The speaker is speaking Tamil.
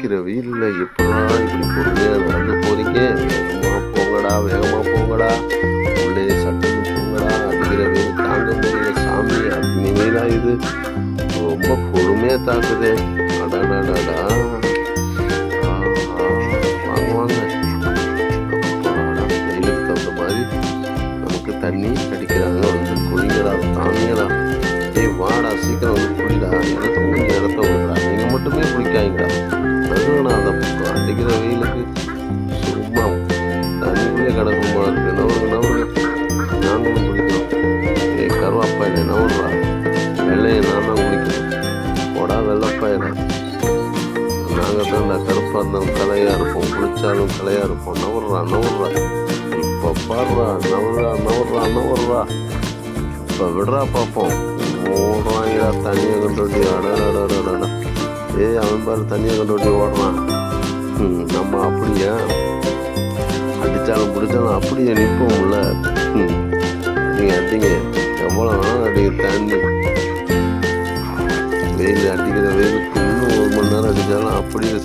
அடிக்கிற வெயில்ல எப்படா இப்படி பொறுமையா நடந்து போறீங்க? வேகமா போங்கடா, வேகமா போங்கடா, உள்ளே சட்டுன்னு போங்கடா. அடிக்கிற வெயில் தாங்க முடியல சாமி. அக்னி வெயிலா இது, ரொம்ப பொறுமையா தாக்குதே. அடடடடா. வாங்க வாங்க. அப்பாடா, வெயிலுக்கு தகுந்த மாதிரி நமக்கு தண்ணி அடிக்கிறாங்க. வந்து குளிங்கடா, தாங்கடா. ஏய் வாடா, சீக்கிரம் வந்து குளிடா. எனக்கு கொஞ்சம் இடத்த விடுறா. நீங்க மட்டுமே குளிக்காங்கடா. அதுவும் அந்த பக்கம் அடிக்கிற வெயிலுக்கு சும்மா தண்ணிக்குள்ளே கிடக்கும் போல இருக்கு. நவருங்க நவருங்க, நாங்களும் குளிக்கிறோம். ஏய் கருவாப்பா இல்லை நவர்றா. வெள்ளையை நான் தான் குளிக்கணும். போடா வெள்ளப்பாயில. நாங்கள் தான் கருப்பாக இருந்தாலும் கலையாக இருப்போம், குளிச்சாலும் கலையாக இருப்போம். நவர்றா நவர்றா. இப்போ பாடுறா, நவர்றா நவர்றா நவர்றா. இப்போ விடுறா பார்ப்போம். ஓடுறாங்கடா தண்ணியை கண்டுபிடி. அடடடடடா. ஏய் அவன் பாரு தண்ணியை கண்டுபிடி ஓடுறான். நம்ம அப்படியா அடித்தாலும் பிடிச்சாலும் அப்படியே நிற்போம்ல. நீங்கள் அடிங்க, எவ்வளோ வேணாலும் அடிங்க. தண்ணி வெயில் அடிக்கிற வெயிலுக்கு இன்னும் 1 மணி நேரம் அடித்தாலும் அப்படியே